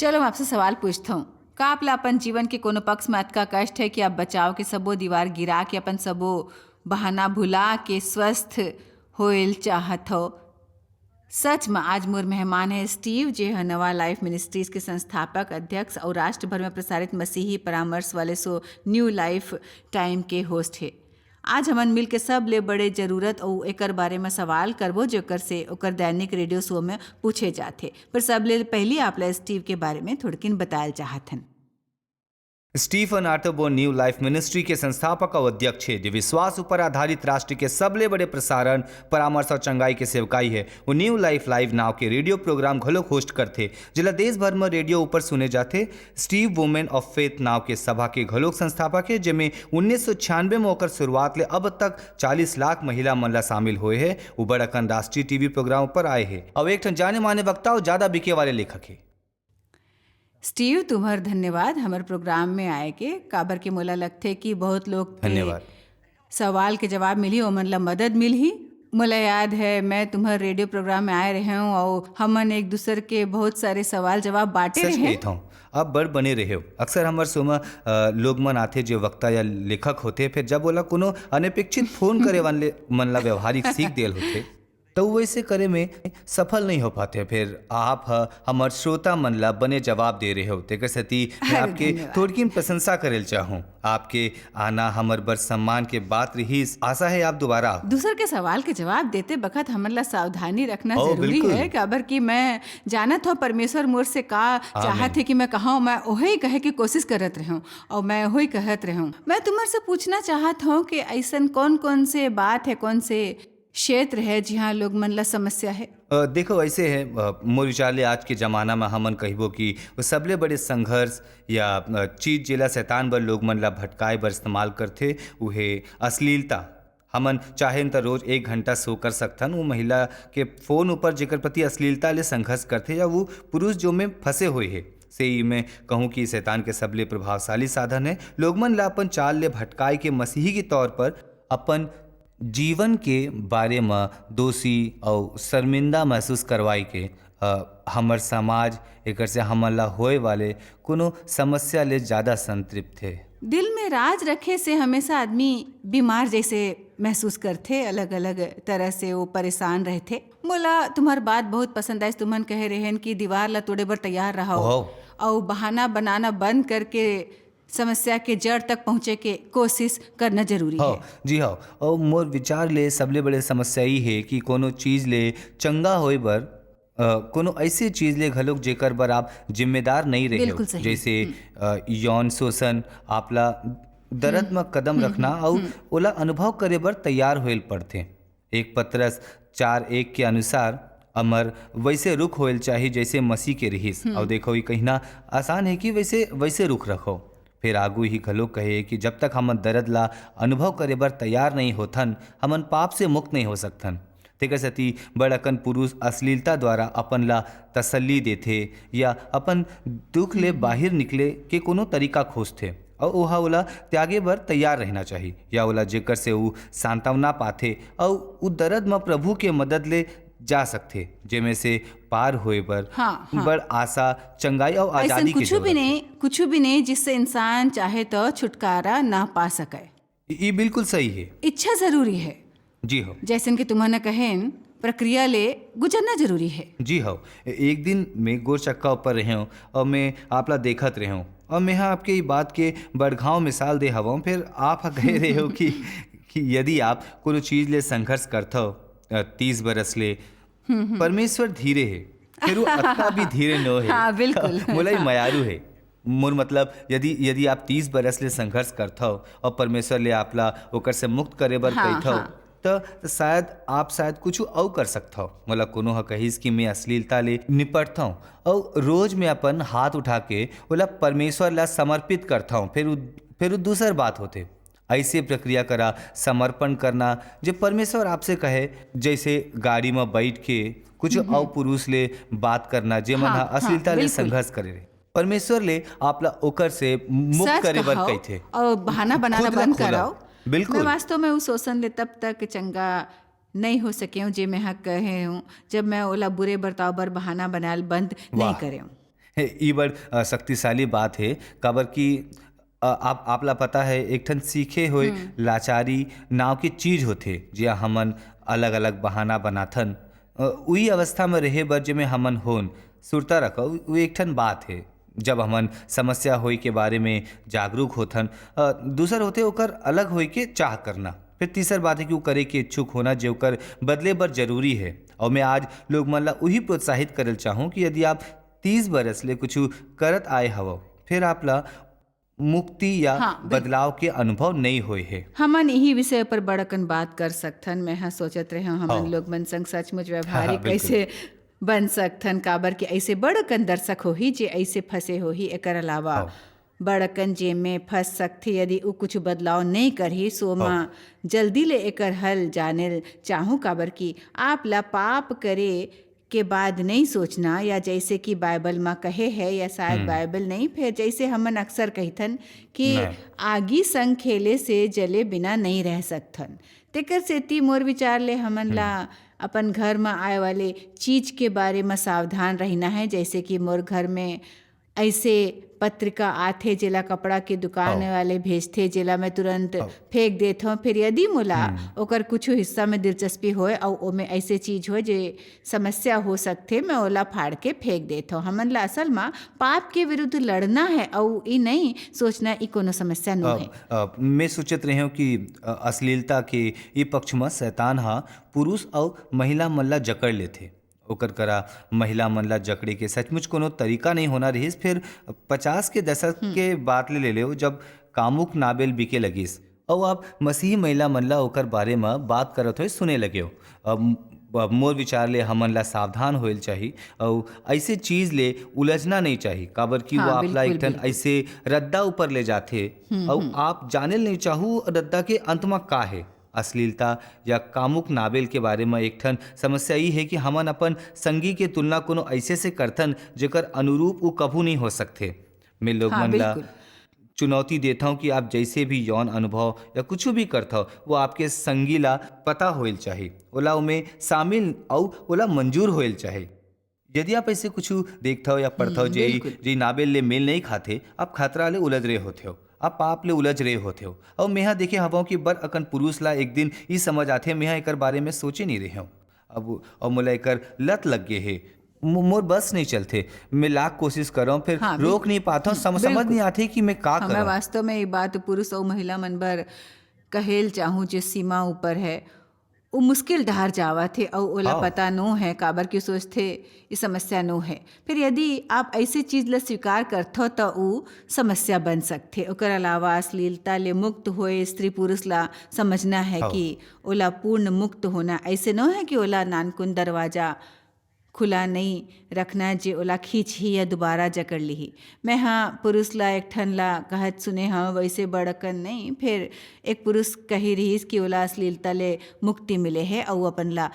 चलो मैं आपसे सवाल पूछता हूँ। का आपला अपन जीवन के कोनो पक्ष में अतका कष्ट है कि आप बचाव के सबो दीवार गिरा के अपन सबो बहाना भुला के स्वस्थ होइल चाहत हो? सच में आज मोर मेहमान है स्टीव, जे है नवा लाइफ मिनिस्ट्रीज के संस्थापक, अध्यक्ष और राष्ट्र भर में प्रसारित मसीही परामर्श वाले शो न्यू लाइफ टाइम के होस्ट है। आज हमन मिल के सब ले बड़े जरूरत और एकर बारे में सवाल करबो जेकर से ओकर दैनिक रेडियो शो में पूछे जाते। पर सब ले पहले आपला स्टीव के बारे में थोड़किन बतायल चाहत हन। स्टीफन आर्टरबोर्न न्यू लाइफ मिनिस्ट्री के संस्थापक और अध्यक्ष है, जो विश्वास ऊपर आधारित राष्ट्र के सबले बड़े प्रसारण परामर्श और चंगाई के सेवकाई है। वो न्यू लाइफ लाइव नाव के रेडियो प्रोग्राम घलोक होस्ट करते, जिला देश भर में रेडियो ऊपर सुने जाते। स्टीव वुमेन ऑफ फेथ नाव के सभा के घलोक संस्थापक है, जिसमें 1996 में होकर शुरुआत ले अब तक 40 लाख महिला मन ला शामिल हुए है। वो बड़कन राष्ट्रीय टीवी प्रोग्राम पर आए हैं और एक जाने माने वक्ता और ज्यादा बिके वाले लेखक है। स्टीव, तुम्हार धन्यवाद हमारे प्रोग्राम में आए के। काबर के मोला लगथे कि बहुत लोग धन्यवाद सवाल के जवाब मिली और मन ला मदद मिली। मोला याद है मैं तुम्हारे रेडियो प्रोग्राम में आए रहे हूँ और हमन एक दूसरे के बहुत सारे सवाल जवाब बांटे रहे हैं। अब बड़ बने रहे हो। अक्सर हमारे सोमा लोग मन आते जो वक्ता या लेखक होते, फिर जब बोला कोनो अनपेक्षित फोन करे वाले मन ला व्यवहारिक सीख देल होते तो वैसे करे में सफल नहीं हो पाते। फिर आप हमार श्रोता मन ला बने जवाब दे रहे होते के सती मैं आपके थोड़ी प्रशंसा करेल चाहूँ। आपके आना हमार बर सम्मान के बात रही। आशा है आप दोबारा दूसर के सवाल के जवाब देते बखत हमन ला सावधानी रखना जरूरी है। काबर कि मैं जानत हो परमेश्वर मोर से का चाहत है कि मैं कहूँ, मैं वही कहे की कोशिश करत रहूँ और मैं वही कहत रहूँ। मैं तुम्हारे से पूछना चाहत हूँ कि ऐसा कौन कौन से बात है, कौन से क्षेत्र है जहाँ लोग मन ला समस्या है? देखो ऐसे है, मोर विचार ले आज के ज़माना में हमन कहिबो कि वो सबले बड़े संघर्ष या चीज जेला शैतान बर लोग मन ला भटकाए बर इस्तेमाल करते, उहे अश्लीलता। हमन चाहे तो रोज 1 घंटा सो कर सकथन। वो महिला के फोन ऊपर जेकर प्रति अश्लीलता ले संघर्ष करते, या वो पुरुष जो में फंसे हुए है से ही मैं कहूँ कि शैतान के सबले प्रभावशाली साधन है। लोग मन ला अपन चाल ले भटकाए के मसीही के तौर पर अपन जीवन के बारे में दोषी और शर्मिंदा महसूस करवाई के हमर समाज एक से हमन ला होए वाले कोनो समस्या ले ज़्यादा संतृप्त है। दिल में राज रखे से हमेशा आदमी बीमार जैसे महसूस करते, अलग अलग तरह से वो परेशान रहते। मोला तुम्हार बात बहुत पसंद आई। तुमन कह रहे हैं कि दीवार ला तोड़े बर तैयार रहो और बहाना बनाना बंद करके समस्या के जड़ तक पहुँचे के कोशिश करना जरूरी है। जी हाँ, और मोर विचार ले सबले बड़े समस्या ही है कि कोनो चीज़ ले चंगा होए बर कोनो ऐसी चीज़ ले घलोक जेकर बर आप जिम्मेदार नहीं रहे हो, जैसे यौन शोषण, आपला दर्द में कदम रखना और ओला अनुभव करे बर तैयार होइल पड़ते। एक पत्रस 4:1 के अनुसार अमर वैसे रुख होइल चाहिए जैसे मसीह के रहीस। और देखो ये कहना आसान है कि वैसे रुख रखो। फिर आगू ही घलो कहे कि जब तक हमन दर्द ला अनुभव करे बर तैयार नहीं होथन, हमन पाप से मुक्त नहीं हो सकथन। तेकर सती बड़कन पुरुष अश्लीलता द्वारा अपन ला तसल्ली देथे या अपन दुख ले बाहर निकले के कोनो तरीका खोजथे और ओहा ओला त्यागे बर तैयार रहना चाहिए, या ओला जेकर से वो सांत्वना पाथे और उ दर्द में प्रभु के मदद ले जा सकते, जेमे से पार होए बर बड़ आशा, चंगाई और आजादी की जरूरत है। कुछ भी नहीं जिससे इंसान चाहे तो छुटकारा ना पा सके। ये बिल्कुल सही है। इच्छा जरूरी है। जी हो, जैसे कि तुम्हारा कहें प्रक्रिया ले गुजरना जरूरी है। जी हो, एक दिन मैं गोर चक्का ऊपर रहे हूँ और मैं आपला देखत रहे हूँ और मैं आपके ये बात के बड़घाव मिसाल दे हवा। फिर आप कह रहे हो कि यदि आप कोनो चीज ले संघर्ष करते हो 30 बरस ले, परमेश्वर धीरे है, फिर वो अत्ता भी धीरे न है। हाँ, बिल्कुल। मोला मयारू है। मोर मतलब यदि आप 30 बरस ले संघर्ष करते हो और परमेश्वर ले आपला ओकर से मुक्त करे बर कहते हो, तो शायद आप कुछ और कर सकते हो। मोला कोनो ह कहिस कि मैं अश्लीलता ले निपटता हूँ और रोज मैं अपन हाथ उठा के बोला परमेश्वर ला समर्पित करता हूँ। फिर दूसर बात होते ऐसे प्रक्रिया करा, समर्पण करना जो परमेश्वर आपसे कहे, जैसे गाड़ी में बैठ के कुछ और पुरुष ले बात करना जे मन अश्लीलता ले संघर्ष करे रहे, परमेश्वर ले आपला ओकर से मुक्त करे बर कहथे और बहाना बनाना बंद कराओ। बिल्कुल। मैं वास्तव में उस शोषण ले तब तक चंगा नहीं हो सके हूँ जे मैं कहे हूँ जब मैं ओला बुरे बर्ताव बर बहाना बनाल बंद नहीं करे हूँ। ई बड़ शक्तिशाली बात है, काबर कि आपला पता है एक ठन सीखे हुए लाचारी नाव की चीज होथे जिया हमन अलग अलग बहाना बनाथन। उही अवस्था में रहे बर जेमे हमन होन सुरता रखो, वो एक ठन बात है। जब हमन समस्या होई के बारे में जागरूक होथन, दूसर होते ओकर अलग होई के चाह करना, फिर तीसर बात है कि वो करे के इच्छुक होना जो ओकर बदले बर जरूरी है। और मैं आज लोग मन ला वही प्रोत्साहित करल चाहूँ कि यदि आप 30 बरस ले कुछ करत आए हवो, फिर आपला मुक्ति या बदलाव के अनुभव नहीं होए है। हमन यही विषय पर बड़कन बात कर सकथन। मैं हाँ सोचत रहे हमन लोग मन संग सचमुच व्यवहारिक कैसे बन सकथन, काबर के ऐसे बड़कन दर्शक होही जे ऐसे फंसे होही। एकर अलावा बड़कन जे में फंस सकथे यदि उ कुछ बदलाव नहीं करही, सो मां जल्दी ले एकर हल जाने चाहूँ। काबर की आप ला पाप करे के बाद नहीं सोचना, या जैसे कि बाइबल में कहे है, या शायद बाइबल नहीं, फिर जैसे हमन अक्सर कहथन कि आगी संग खेले से जले बिना नहीं रह सकथन। तेकर सेती मोर विचार ले हमन ला अपन घर में आए वाले चीज के बारे में सावधान रहना है। जैसे कि मोर घर में ऐसे पत्रिका आथे जेला कपड़ा के दुकान वाले भेजथे, जेला मैं तुरंत फेंक देत हूँ। फिर यदि मोला ओकर कुछ हिस्सा में दिलचस्पी होए और ओमे ऐसे चीज हो जे समस्या हो सकथे, मैं ओला फाड़ के फेंक देत हूँ। हमन ला असल में पाप के विरुद्ध लड़ना है और ई नहीं सोचना ई कोनो समस्या नो है। मैं सोचत रहे हूँ कि अश्लीलता के ई पक्ष में शैतान हा पुरुष और महिला मन ला जकड़ लेथे। ओकर करा महिला मन ला जकड़े के सचमुच कोनो तरीका नहीं होना रहीस। फिर 50 के दशक के बात ले ले जब कामुक नाबेल बिके लगिस और आप मसीही महिला मन ला ओकर बारे में बात करत हो सुने लगे हो। अब मोर विचार ले हमन ला सावधान होइल चाहिए और ऐसे चीज ले उलझना नहीं चाहिए, काबर कि वो आपला एक ठन ऐसे रद्दा ऊपर ले जाते और आप जाने नहीं चाहू रद्दा के अंत में का है। अश्लीलता या कामुक नाबेल के बारे में एक ठन समस्या ये है कि हमन अपन संगी के तुलना कोनो ऐसे से करथन जेकर अनुरूप वो कभू नहीं हो सकते। मैं लोग मन ला चुनौती देता हूँ कि आप जैसे भी यौन अनुभव या कुछ भी करता हो वो आपके संगी ला पता होइल चाहिए, ओला उमें शामिल और ओला मंजूर होइल चाहिए। यदि आप ऐसे कुछ देखता हो या पढ़ता हो जे नाबेल ले मेल नहीं खाते, आप खतरा ले उलझ रहे होते हो, आप पाप ले उलझ रहे होते हो। और मेहा देखे हवा कि बर अकन पुरुष ला एक दिन ये समझ आते मेहा एकर बारे में सोचे नहीं रहे हो अब, और मोला एकर लत लग गए है, मोर बस नहीं चलते। मैं लाख कोशिश कर रहा हूँ फिर रोक नहीं पाता हूँ, समझ नहीं आती कि मैं का करूँ। वास्तव में ये बात पुरुष और महिला मन बर कहेल चाहूँ जो सीमा ऊपर है वो मुश्किल ढार जावा थे और ओला पता नो है, काबर की सोचते ये समस्या नो है। फिर यदि आप ऐसी चीज ला स्वीकार करथो तो वो समस्या बन सकते। ओकर अलावा अश्लीलता ले मुक्त होए स्त्री पुरुष ला समझना है कि ओला पूर्ण मुक्त होना ऐसे नो है कि ओला नानकुन दरवाजा खुला नहीं रखना जे ओला खींच ही या दोबारा जकड़ ली। मैं हाँ पुरुष ला एक ठन ला कहत सुने हाँ वैसे बड़कन नहीं। फिर एक पुरुष कही रहीस कि ओला अश्लीलता ले मुक्ति मिले है और अपन ला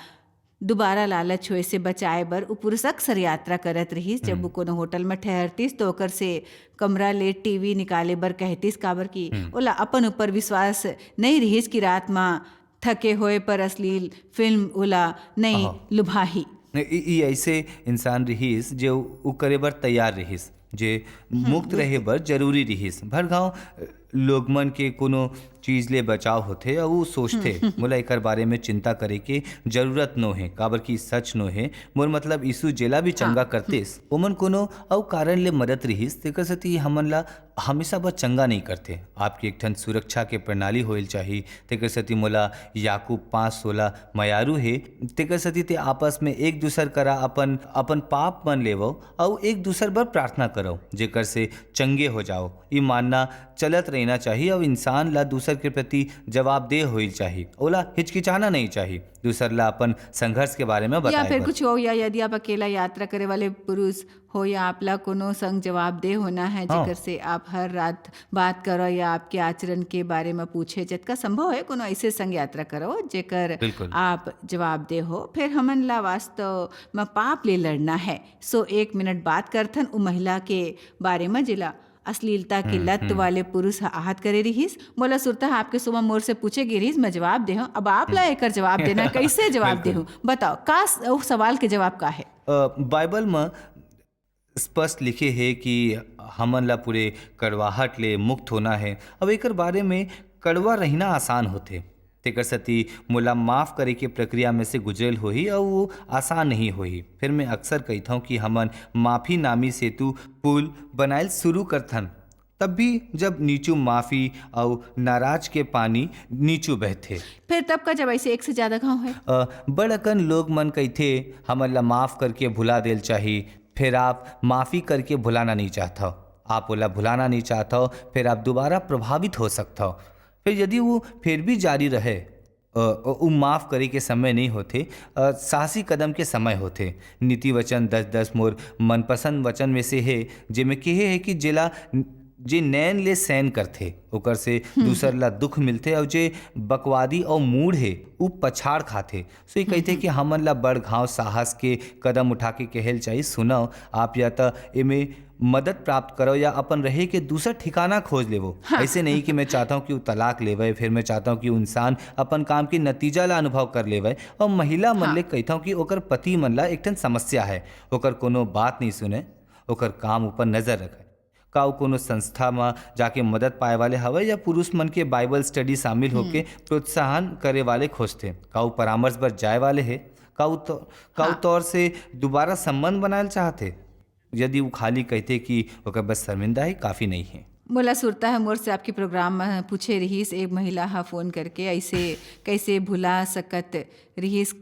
दोबारा लालच होए से बचाए बर वो पुरुष अक्सर यात्रा करत रहीस। जब वो कोनो होटल में ठहरतीस तो ओकर से कमरा ले टीवी निकाले बर कहतीस, काबर की ओला अपन ऊपर विश्वास नहीं रहीस कि रात में थके होए पर अश्लील फिल्म ओला नहीं लुभाही। ऐसे इंसान रहीस जो उ करे बर तैयार रहीस, जे मुक्त रहे बर जरूरी रहीस। भर गाँव लोग मन के कोनो चीज ले बचाव होते और वो सोचते मोला एकर बारे में चिंता करे के जरूरत नो है, काबर की सच नो है। मोर मतलब यीशु जेला भी चंगा करतेस ओमन कोनो और कारण ले मदद रहीस, तेकर सती हमन ला हमेशा बस चंगा नहीं करते। आपकी एक ठन सुरक्षा के प्रणाली होइल चाहिए। तेकर सती मोला याकूब 5:16 मयारू है, तेकर सती ते आपस में एक दूसर करा अपन अपन पाप मन लेवो और एक दूसर पर प्रार्थना करो जेकर से चंगे हो जाओ। ये मानना चलत रहना चाहिए और इंसान ला दूसर के प्रति जवाबदेह होइल चाहिए, ओला हिचकिचाना नहीं चाहिए। दूसर ला अपन संघर्ष के बारे में बताए या फिर कुछ हो, या यदि आप अकेला यात्रा करे वाले पुरुष हो या आपला कोनो संग जवाबदेह होना है जेकर से आप हर रात बात करो या आपके आचरण के बारे में पूछे, जितना संभव है कोनो ऐसे संग यात्रा करो जेकर आप जवाबदेह हो। फिर हमन ला वास्तव में पाप ले लड़ना है। सो 1 मिनट बात करथन उ महिला के बारे में जिला अश्लीलता की लत वाले पुरुष आहत करे रहीस। मोला सुरता आपके सुबह मोर से पूछे गी रहीस, मैं जवाब दे हूँ। अब आप ला एकर जवाब देना कैसे जवाब दे हूँ बताओ, का सवाल के जवाब का है? बाइबल में स्पष्ट लिखे है कि हमन ला पूरे कड़वाहट ले मुक्त होना है। अब एकर बारे में कड़वा रहना आसान होते, तेकर सती मोला माफ़ करे के प्रक्रिया में से गुजरल होही और वो आसान नहीं होही। फिर मैं अक्सर कहता हूँ कि हमन माफ़ी नामी सेतु पुल बनायल शुरू करथन, तब भी जब नीचू माफ़ी और नाराज के पानी नीचू बहथे। फिर तब का जब ऐसे एक से ज्यादा घाव है। बड़कन लोग मन कहथे हमन ला माफ़ करके भुला देल चाही, फिर आप माफ़ी करके भुलाना नहीं चाहता हो, आप ओला भुलाना नहीं चाहता हो, फिर आप दोबारा प्रभावित हो सकता हो। फिर यदि वो फिर भी जारी रहे, वो माफ़ करे के समय नहीं होते, साहसी कदम के समय होते। नीति वचन 10-10 मोर मनपसंद वचन में से है, जेमे कहे है कि जेला जे नैन ले सैन करथे ओकर से दूसर ला दुख मिलथे, और जे बकवादी और मूढ़ है उ पछाड़ खाथे। सो ये कहते कि हमन ला बड़ घाव साहस के कदम उठा के कहल चाहिए, सुनो आप या तो एमे मदद प्राप्त करो या अपन रहे के दूसरा ठिकाना खोज लेवो। ऐसे नहीं कि मैं चाहता हूँ कि वो तलाक लेवे, फिर मैं चाहता हूँ कि वो इंसान अपन काम के नतीजा ला अनुभव कर लेवे। और महिला मन ले कहता हूँ कि ओकर पति मन ला एक ठन समस्या है, ओकर कोनो बात नहीं सुने, ओकर काम ऊपर नजर रखे। का वो कोनो संस्था में जाके मदद पाए वाले हवे, या पुरुष मन के बाइबल स्टडी शामिल होके प्रोत्साहन करे वाले खोजते। का वो परामर्श पर जाए वाले है, का वो तौर से दोबारा संबंध बनाना चाहते। यदि वो खाली कहते कि ओकर बस शर्मिंदा है, काफ़ी नहीं है। मोला सुरता है मोर से आपके प्रोग्राम में पूछे रहीस एक महिला हा फोन करके ऐसे कैसे भुला सकत रहीस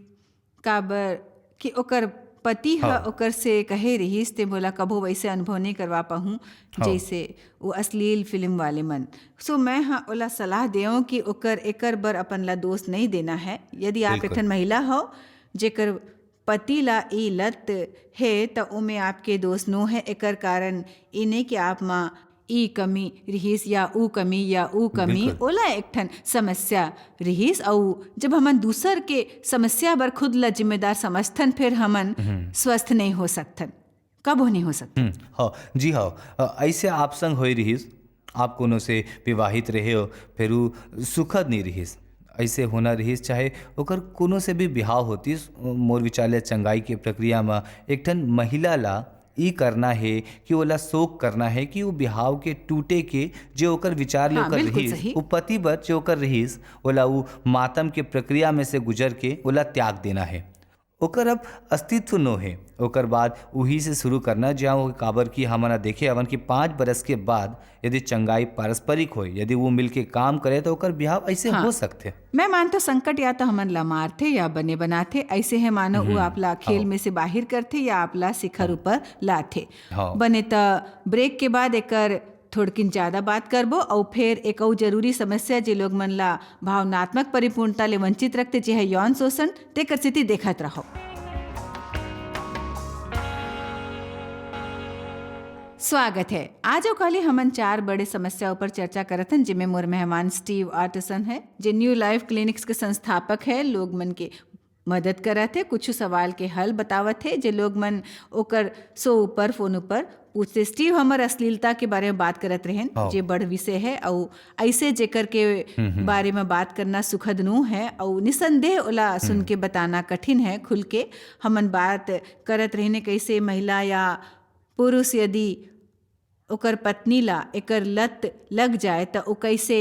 काबर कि ओकर पति हा ओकर से कहे रहीस, ते मोला कभो वैसे अनुभव नहीं करवा पाहूँ जैसे वो अश्लील फिल्म वाले मन। सो मैं हाँ ओला सलाह देऊँ कि ओकर एकर बर अपन ला दोष नहीं देना है। यदि आप एक महिला हो जेकर पति ला ई लत है तो उमे आपके दोस्त नो है। एकर कारण इने कि आप माँ ई कमी रहीस या ऊ कमी या ऊ कमी ओला एक ठन समस्या रहीस। और जब हमन दूसर के समस्या बर खुद ला जिम्मेदार समझथन, फिर हमन स्वस्थ नहीं हो सकथन, कबो नहीं हो सकथन। हाँ जी हाँ, ऐसे आप संग होई रहीस, आप कोनो से विवाहित रहे हो, फिर वो सुखद नहीं रहीस, ऐसे होना रहीस। चाहे ओकर कोनो से भी बिहाव होतीस, मोर विचार चंगाई के प्रक्रिया में एक ठन महिला ला ई करना है कि ओला शोक करना है कि वो बिहाव के टूटे के जो ओकर विचार ले ओकर रहीस, वो पति बर जो ओकर रहीस ओला वो मातम के प्रक्रिया में से गुजर के ओला त्याग देना है। ओकर अब अस्तित्व नो है, ओकर बाद वही से शुरू करना जहाँ वो काबर की हमारा देखे अवन कि 5 बरस के बाद यदि चंगाई पारस्परिक हो, यदि वो मिलके काम करे तो ओकर बिहाव ऐसे हो सकते। मैं मानता संकट या तो हमन ला मारथे या बने बनाथे, ऐसे है मानो वो आपला खेल में से बाहर करथे या आपला शिखर ऊपर लाथे। बने तो ब्रेक के बाद एकर थोड़किन ज़्यादा बात करबो और फिर एक और जरूरी समस्या जे लोग मन ला भावनात्मक परिपूर्णता ले वंचित रखते, जे है यौन शोषण, तेकर स्थिति देखत रहो। स्वागत है। आज कल हमन 4 बड़े समस्या पर चर्चा करत हन, जिनमें मोर मेहमान स्टीव आर्टिसन है, जे न्यू लाइफ क्लिनिक्स के संस्थापक है। लोग मन के मदद करत है, कुछ सवाल के हल बतावत है जे लोग मन ओकर ऊपर फोन ऊपर पूछते। स्टीव हमर अश्लीलता के बारे में बात करत रहें, जे बड़ विषय है और ऐसे जेकर के बारे में बात करना सुखद नो है और निसंदेह ओला सुन के बताना कठिन है। खुल के हमन बात करत रहने कैसे महिला या पुरुष यदि ओकर पत्नी ला एकर लत लग जाए तो ओ कैसे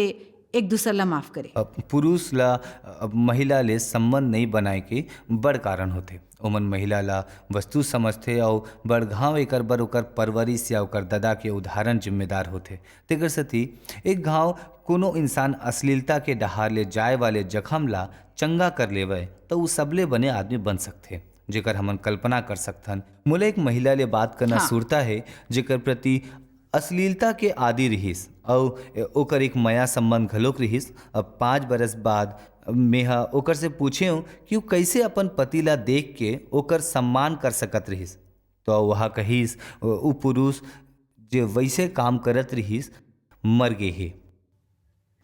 एक दूसरा ला माफ करे। पुरुष ला महिला ले संबंध नहीं बनाए के बड़ कारण होते। ओमन महिला ला वस्तु समझते और बड़ घाव एकर बर ओकर परवरिश या ओकर दादा के उदाहरण जिम्मेदार होते। तेकर सती एक घाव कोनो इंसान अश्लीलता के डहार ले जाए वाले जखम ला चंगा कर लेवे तो वो सबले बने आदमी बन सकते, जेकर हमन कल्पना कर सकथन। मोला एक महिला ले बात करना सुरता है जेकर प्रति अश्लीलता के आदि रहीस और ओकर एक माया संबंध घलोक रहीस। अब 5 बरस बाद मेहा ओकर से पूछे कि वो कैसे अपन पति ला देख के ओकर सम्मान कर सकत रहीस, तो वह कहीस वो पुरुष जो वैसे काम करत रहीस मर गए है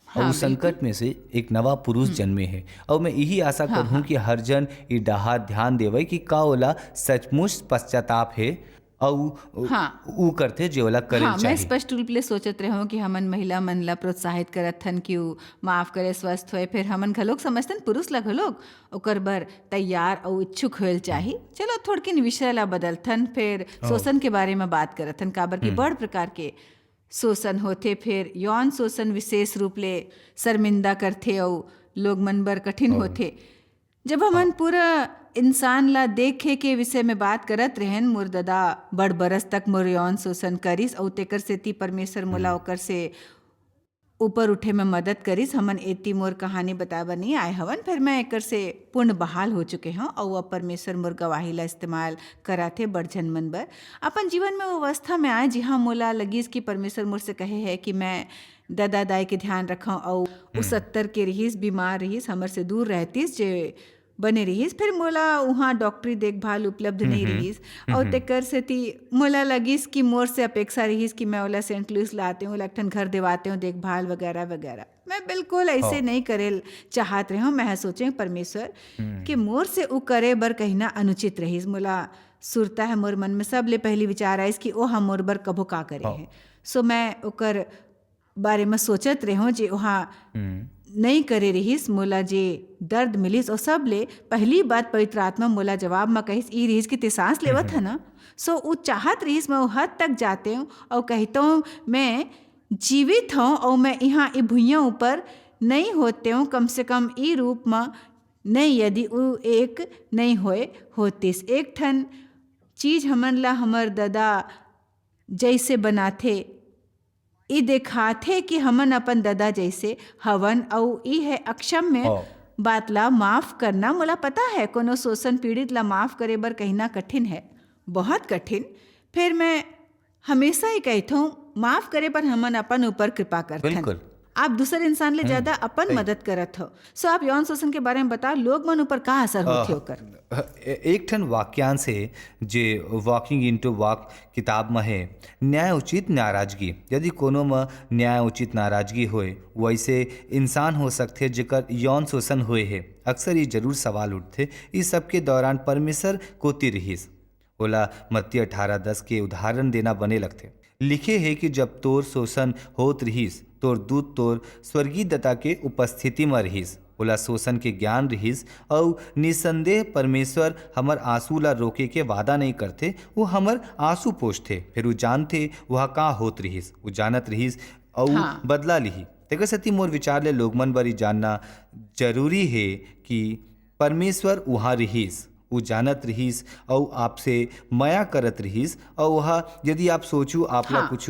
और उस संकट में से एक नवा पुरुष जन्मे है। और मैं यही आशा करूँ कि हर जन ये डहा ध्यान देवे कि का ओला सचमुच पश्चाताप है और हाँ ऊ करथे जे ओला करे हाँ, मैं चाही। स्पष्ट रूप ले सोचत रहे हूँ कि हमन महिला मन ला प्रोत्साहित करत हन कि ऊ माफ करे, स्वस्थ होए। फिर हमन घलोक समझतन पुरुष ला घलोक ओकर बर तैयार और इच्छुक होएल चाही। चलो थोड़किन विषय ला बदलथन, फिर शोषण के बारे में बात करथन, काबर के बड़ प्रकार के शोषण होथे। फिर यौन शोषण विशेष रूप ले शर्मिंदा करथे और लोग मन बर कठिन होथे। जब हमन पूरा इंसान ला देखे के विषय में बात करत रहेन, मोर ददा बड़ बरस तक मोर यौन शोषण करिस और तेकर सेती परमेश्वर मोला ओकर से ऊपर उठे में मदद करिस। हमन एती मोर कहानी बतावा नहीं आए हवन, फिर मैं एकर से पूर्ण बहाल हो चुके हूँ और अब परमेश्वर मोर गवाही ला इस्तेमाल कराथे बड़ झन मन बर। अपन जीवन में वो अवस्था में आए जिहाँ मोला लगिस कि परमेश्वर मोर से कहे है कि मैं दादा दाई के ध्यान रखूँ और उ 70 के रहीस, बीमार रहीस, हमर से दूर रहतीस जे बने रहीस। फिर मोला वहाँ डॉक्टरी देखभाल उपलब्ध नहीं रहीस और तेकर सेती मोला लगिस कि मोर से अपेक्षा रहीस कि मैं ओला सेंट लुइस लाते हूँ, एक ठन घर दिवाते हूँ, देखभाल वगैरह वगैरह। मैं बिल्कुल ऐसे नहीं करेल चाहत रही हूँ। मैं सोचे परमेश्वर कि मोर से उ करे बर कहीं ना अनुचित रहीस। मोला सुरता है मोर मन में सब ले पहली विचार आइस कि ओ हम मोर बर कबो का करे है। सो मैं ओकर बारे में सोचत रहे हूँ जे वहाँ नहीं करे रहीस, मोला जे दर्द मिलिस और सब ले पहली बात पवित्र आत्मा मोला जवाब में कहिस ई रहीस कि ते सांस लेवत है ना। सो वो चाहत रहीस मैं वो हद तक जाते हूँ और कहता हूँ मैं जीवित हूँ और मैं यहाँ ई भुइयाँ ऊपर नहीं होते हूँ, कम से कम ई रूप में नहीं, यदि वो एक नहीं होतिस। एक ठन चीज हमन ला हमर दादा जैसे बनाथे ई देखाथे कि हमन अपन दादा जैसे हवन और ई है अक्षम में बात ला माफ करना। मोला पता है कोनो शोषण पीड़ित ला माफ करे बर कहीं ना कठिन है, बहुत कठिन। फिर मैं हमेशा ही कहता हूँ माफ करे पर हमन अपन ऊपर कृपा करथन। बिल्कुल। आप दूसरे इंसान ले ज्यादा अपन मदद करत हो। सो आप यौन शोषण के बारे में बता, लोग मन ऊपर का असर होथे ओकर। एक ठन वाक्यांश है जे वॉकिंग इनटू वॉक किताब में है, न्याय उचित नाराजगी। यदि कोनो में न्याय उचित नाराजगी होए वैसे इंसान हो सकते जेकर यौन शोषण हुए है। अक्सर ये जरूर सवाल उठते इस सब के दौरान परमेश्वर कोती रहीस। ओला मत्ती 18:10 के उदाहरण देना बने लगते। लिखे है कि जब तोर शोषण होत रहीस तोर दूत तोर स्वर्गीय दत्ता के उपस्थिति में रहीस। ओला शोषण के ज्ञान रहीस और निसंदेह परमेश्वर हमर आंसू ला रोके के वादा नहीं करते, वो हमर आंसू पोछते। फिर वो जानते वह का होत रहीस, वो जानत रहीस और बदला लिही। तेकर सती मोर विचार ले लोग मन बरी जानना जरूरी है कि परमेश्वर वहाँ रहीस, वो जानत रहीस और आपसे माया करत रहीस और वह यदि आप सोचू आपला कुछ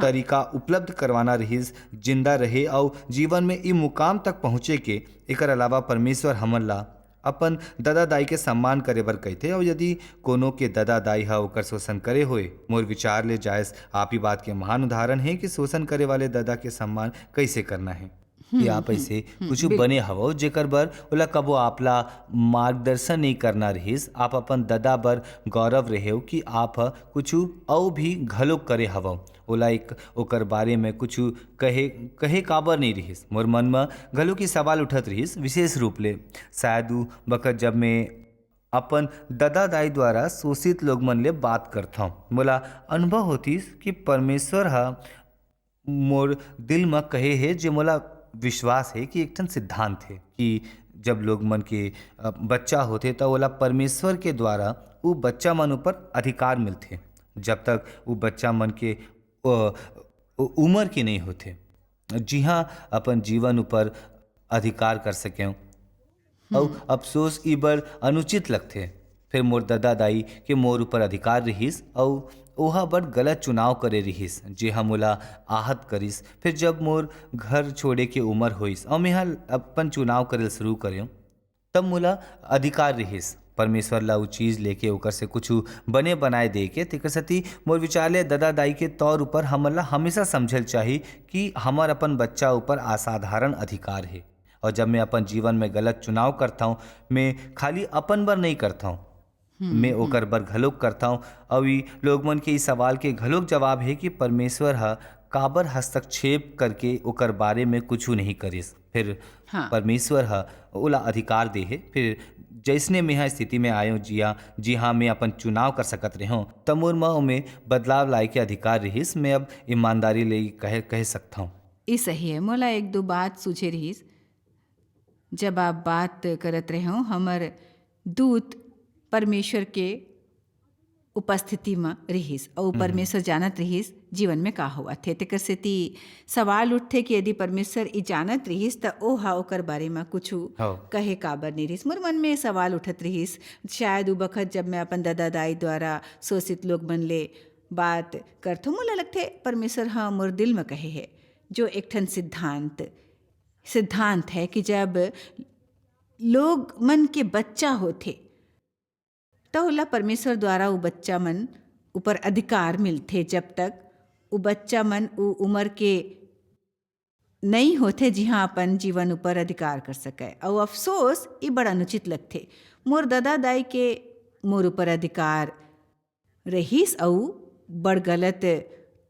तरीका उपलब्ध करवाना रहीस जिंदा रहे और जीवन में ई मुकाम तक पहुँचे के। एकर अलावा परमेश्वर हमन ला अपन दादा दाई के सम्मान करे बर कहते और यदि कोनो के दादा दाई हा ओकर शोषण करे होए मोर विचार ले जायस आप ही बात के महान उदाहरण है कि शोषण करे वाले दादा के सम्मान कैसे करना है। कि आप ऐसे कुछ बने हवो जेकर बर ओला कबो आपला मार्गदर्शन नहीं करना रहीस। आप अपन दादा बर गौरव रहे कि आप कुछ और भी घलो करे हवो। ओला एक ओकर बारे में कुछ कहे काबर नहीं रहीस। मोर मन में घलो की सवाल उठत रहीस, विशेष रूप ले शायद उ बखत जब मैं अपन दादा दाई द्वारा शोषित लोग मन ले बात करता हूँ। मोला अनुभव होतीस कि परमेश्वर हा मोर दिल में कहे है जे मोला विश्वास है कि एक ठन सिद्धांत है कि जब लोग मन के बच्चा होते तो ओला परमेश्वर के द्वारा वो बच्चा मन ऊपर अधिकार मिलते जब तक वो बच्चा मन के उम्र के नहीं होते। जी हाँ, अपन जीवन ऊपर अधिकार कर सकें और अफसोस ई बर अनुचित लगते। फिर मोर दादा दाई के मोर ऊपर अधिकार रहीस और ओहा बड़ गलत चुनाव करे रहीस जे हम ओला आहत करिस। फिर जब मोर घर छोड़े के उम्र होइस और मैं अपन चुनाव करे शुरू करें तब मोला अधिकार रहीस परमेश्वर ला वो चीज़ लेके ओकर से कुछ बने बनाए दे के। तेकर सती मोर विचार ले दादा दाई के तौर ऊपर हमन ला हमेशा समझल चाहिए कि हमार अपन बच्चा ऊपर असाधारण अधिकार है। और जब मैं अपन जीवन में गलत चुनाव करता हूँ मैं खाली अपन बर नहीं करता हूँ, मैं ओकर बर घलोक करता हूँ। और लोग मन के इस सवाल के घलोक जवाब है कि परमेश्वर हा काबर हस्तक्षेप करके ओकर बारे में कुछ नहीं करिस। फिर परमेश्वर हा ओला अधिकार दे है। फिर जैसने मैं यहाँ स्थिति में आयो जी हाँ मैं अपन चुनाव कर सकत रहो तब मोर में बदलाव लाए के अधिकार रहीस। मैं अब ईमानदारी ले कह सकता हूँ। ई सही है। मोला एक दो बात सूझे रहीस। जब आप बात करत रहे हो हमर दूत परमेश्वर के उपस्थिति में रहीस और परमेश्वर जानत रहीस जीवन में का हुआ थे। तेकर सेती सवाल उठथे कि यदि परमेश्वर ई जानत रहीस त ओ हा ओकर बारे में कुछ कहे काबर नहीं रहीस। मोर मन में सवाल उठत रहीस। शायद उ बखत जब मैं अपन दादा दाई द्वारा शोषित लोग मन ले बात करथो मोला लगथे परमेश्वर हाँ मोर दिल में कहे है जो एक ठन सिद्धांत है कि जब लोग मन के बच्चा होथे तो ओला परमेश्वर द्वारा वो बच्चा मन ऊपर अधिकार मिलथे। जब तक वो बच्चा मन वो उम्र के नहीं होते जिहाँ अपन जीवन ऊपर अधिकार कर सके। और अफसोस ये बड़ा अनुचित लगथे। मोर दादा दाई के मोर ऊपर अधिकार रहीस और बड़ गलत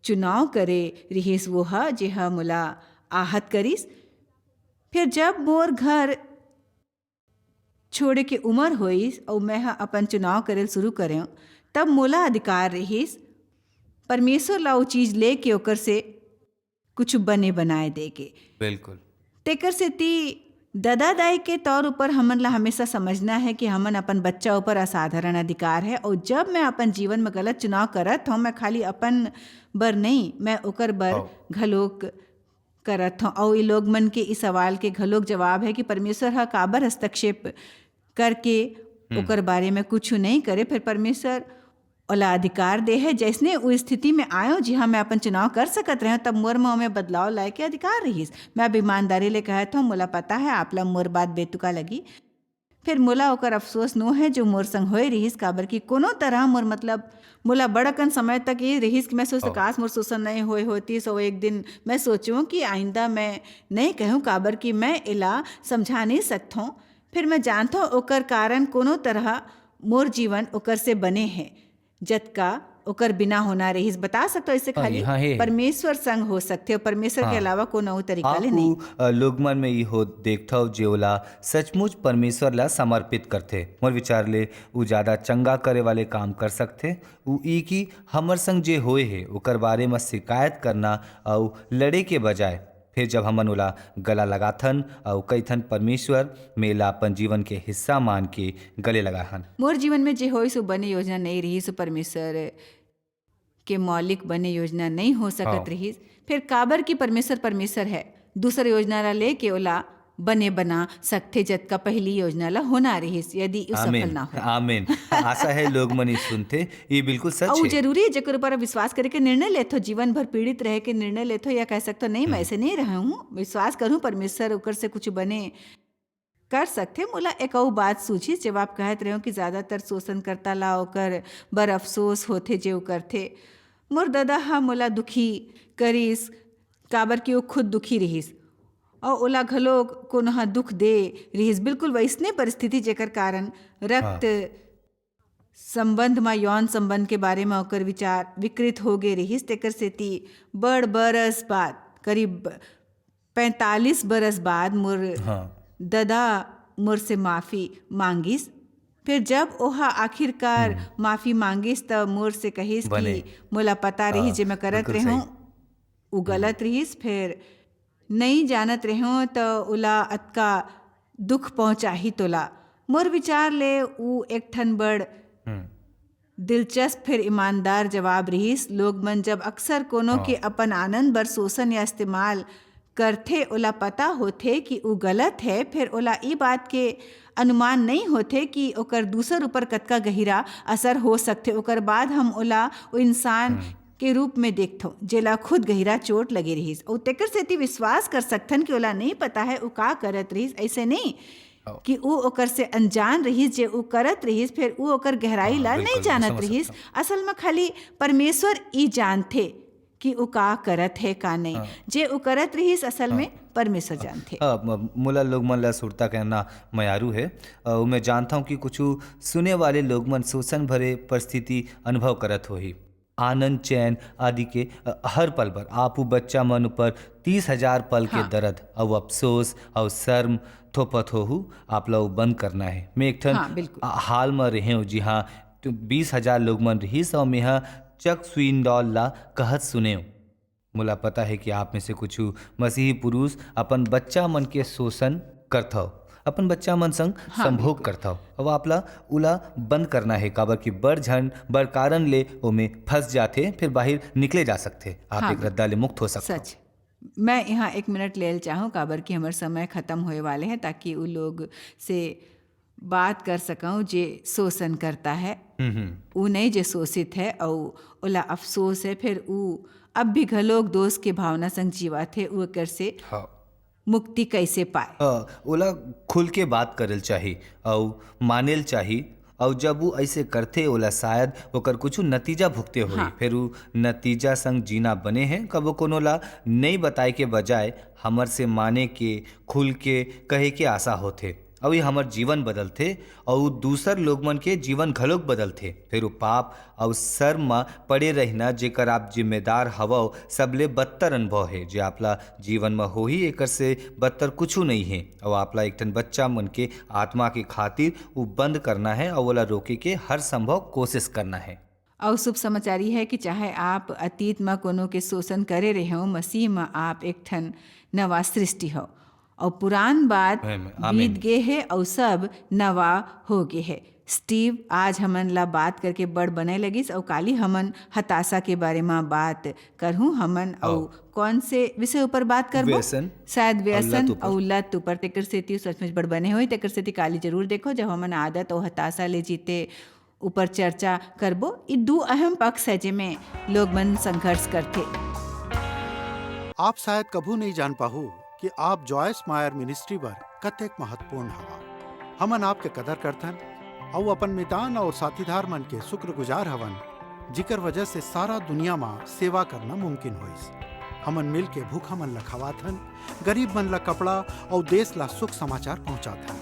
चुनाव करे रहीस वो हा जेहा मोला आहत करिस। फिर जब मोर घर छोड़े के उम्र होइस और मैं अपन चुनाव करेल शुरू करें तब मोला अधिकार रहीस परमेश्वर ला वो चीज़ ले के ओकर से कुछ बने बनाए दे के। बिल्कुल। तेकर से ती दादा दाई के तौर ऊपर हमन ला हमेशा समझना है कि हमन अपन बच्चा ऊपर असाधारण अधिकार है। और जब मैं अपन जीवन में गलत चुनाव करत हूँ मैं खाली अपन बर नहीं मैं ओकर बर घलोक करत हूँ। और ये लोग मन के इस सवाल के घलोक जवाब है कि परमेश्वर हा काबर हस्तक्षेप करके ओकर बारे में कुछ नहीं करे। फिर परमेश्वर ओला अधिकार दे है जैसने उस स्थिति में आयो जी हाँ मैं अपन चुनाव कर सकत रहे तब मोर में बदलाव लाए के अधिकार रहीस। मैं अब ईमानदारी ले कहत हूँ मोला पता है आपला मोर बात बेतुका लगी। फिर मोला ओकर अफसोस नो है जो मोर संग होए रहीस काबर कि कोनो तरह मोर मतलब मोला बड़कन समय तक ये रहीस कि मैं सोचता काश मोर शोषण नहीं होए होती। सो एक दिन मैं सोचूं कि आइंदा मैं नहीं कहूँ काबर कि मैं इला समझा नहीं सकता हूँ। फिर मैं जानता हूँ ओकर कारण कोनो तरह मोर जीवन ओकर से बने हैं जतका ओकर बिना होना रहीस। बता सकते हो इससे खाली परमेश्वर संग हो सकते हो परमेश्वर के अलावा कोनो तरीका ले नहीं। लोग मन में ये हो देखता हो जेला सचमुच परमेश्वर ला समर्पित करथे मोर विचार ले उ ज्यादा चंगा करे वाले काम कर सकथे। उ ई की हमर संग जे होए है ओकर बारे में शिकायत करना और लड़े के बजाय फिर जब हमन ओला गला लगाथन और कईथन परमेश्वर मेला अपन जीवन के हिस्सा मान के गले लगाहन। मोर जीवन में जे होई सो बने योजना नहीं रही सो परमेश्वर के मौलिक बने योजना नहीं हो सकत रही। फिर काबर की परमेश्वर है दूसर योजना ला ले के ओला बने बना सकते जतका पहली योजना ला होना रही यदि सफल ना हो। आमीन। आशा है लोग मनी सुनते ये बिल्कुल सच है। जरूरी है जेकर ऊपर विश्वास करके निर्णय लेथो जीवन भर पीड़ित रह के निर्णय लेथो या कह सकते नहीं मैं ऐसे नहीं रहा हूँ विश्वास करूँ परमेश्वर ओकर से कुछ बने कर सकते। मोला एक और बात सूझी जब आप कहत रहे हो कि ज़्यादातर शोषण करता ला ओकर बर अफसोस होते जे करते। मोर दादा हा मोला दुखी करिस काबर कि वो खुद दुखी रहीस और ओला घलोक कोनो हा दुख दे रहीस बिल्कुल वैसने परिस्थिति जेकर कारण रक्त संबंध में यौन संबंध के बारे में ओकर विचार विकृत हो गए रहीस। तेकर सेती बड़ बरस बाद करीब 45 बरस बाद मोर दादा मोर से माफ़ी मांगिस। फिर जब ओहा आखिरकार माफ़ी मांगिस तब मोर से कहिस कि मोला पता रही जे मैं करत रहूँ वो गलत रहीस। फिर नहीं जानत रहूँ तो ओला अतका दुख पहुँचाही तोला। मोर विचार ले वो एक ठन बड़ दिलचस्प फिर ईमानदार जवाब रहीस। लोग मन जब अक्सर कोनो के अपन आनंद बर शोषण या इस्तेमाल करथे ओला पता होथे कि वो गलत है। फिर ओला ई बात के अनुमान नहीं होथे कि ओकर दूसर ऊपर कतका गहिरा असर हो सकथे। ओकर बाद हम ओला वो इंसान के रूप में देखथो जेला खुद गहिरा चोट लगे रहीस और तेकर सेती विश्वास कर सकथन कि ओला नहीं पता है वो का करत रहीस। ऐसे नहीं कि वो ओकर से अनजान रहीस जे वो करत रहीस फिर वो ओकर गहराई ला नहीं जानत रहीस। असल में खाली परमेश्वर ई जानथे कि वो का करत है का नहीं। जे वो करत रहीस असल में परमेश्वर जानथे। मोला लोग मन ला सुरता कहना मयारू है। मैं जानता हूँ कि कुछ सुने वाले लोग मन शोषण भरे परिस्थिति अनुभव करत होही। आनंद चैन आदि के हर पल पर आप उ बच्चा मन ऊपर 30,000 पल के हाँ। दर्द और अफसोस और शर्म थोपत होहू आप लोग बंद करना है। मैं एक ठन हाँ, बिल्कुल। हाल में रहे हूँ, जी हाँ, तो 20,000 लोग मन रहीस और मैं चक स्विंडॉल ला कहत सुने हूँ। मुला पता है कि आप में से कुछ मसीही पुरुष अपन बच्चा मन के शोषण करता हो, अपन बच्चा मन संग हाँ, संभोग बिल्कुल। करता हो। अब आपला उला बंद करना है, काबर कि बड़ झन बड़ कारण ले ओमे फंस जाते, फिर बाहर निकले जा सकते। आप हाँ, एक रद्दा ले मुक्त हो सकते हो। सच। मैं यहाँ 1 मिनट ले चाहूँ काबर कि हमार समय ख़त्म होए वाले हैं, ताकि उ लोग से बात कर सकूँ जे शोषण करता है। उ नहीं जे शोषित है और ओला अफसोस है, फिर उ अब भी घलोक दोस्त के भावना संग जीवत है, उ एकर से हाँ, मुक्ति कैसे पाए। ओला खुल के बात करल चाही और मानेल चाही, और जब वो ऐसे करते ओला शायद ओकर कुछ नतीजा भुगते होई। हाँ। फिर वो नतीजा संग जीना बने हैं। कबो कोनो ला नहीं बताए के बजाय हमर से माने के, खुल के कहे के आशा होथे, और ये हमर जीवन बदलथे और दूसर लोग मन के जीवन घलोक बदलथे। फिर वो पाप और शर्म में पड़े रहना जेकर आप जिम्मेदार हवो सबले बदतर अनुभव है जे आपला जीवन में हो ही, एकर से बदतर कुछू नहीं है। और आपला एक ठन बच्चा मन के आत्मा के खातिर वो बंद करना है और ओला रोके के हर संभव कोशिश करना है। और शुभ समाचार ये है कि चाहे आप अतीत में कोनो के शोषण करे रहे हो, मसीह में आप एक ठन नवा सृष्टि हो, और पुरान बात आमीन। बीत गए है और सब नवा हो गए है। स्टीव आज हमन ला बात करके बड़ बने लगिस, और काली हमन हताशा के बारे में बात करहूँ हमन। और कौन से विषय ऊपर बात करबो? व्यसन, शायद व्यसन लत ऊपर। और लत ऊपर। तेकर सेती सचमुच बड़ बने होई, तेकर सेती काली जरूर देखो जब हमन आदत और हताशा ले जीते ऊपर चर्चा करबो। ये 2 अहम पक्ष है जिनमें लोग मन संघर्ष करते। आप शायद कभू नहीं जान पाहू कि आप जॉयस मायर मिनिस्ट्री बर कतेक महत्वपूर्ण हवा। हमन आपके कदर करथन और अपन मितान और साथीदार मन के शुक्रगुजार हवन, जिकर वजह से सारा दुनिया में सेवा करना मुमकिन होइस। हमन मिल के भूखा मन ला खवाथन, गरीब मन ला कपड़ा और देश ला सुख समाचार पहुंचाथन।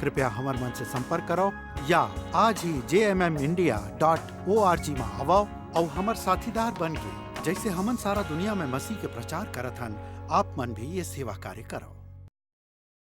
कृपया हमार मन से संपर्क करो या आज ही jmmindia.org में आवो और हमार साथीदार बन के जैसे हमन सारा दुनिया में मसीह के प्रचार करत हन, आप मन भी ये सेवा कार्य करो।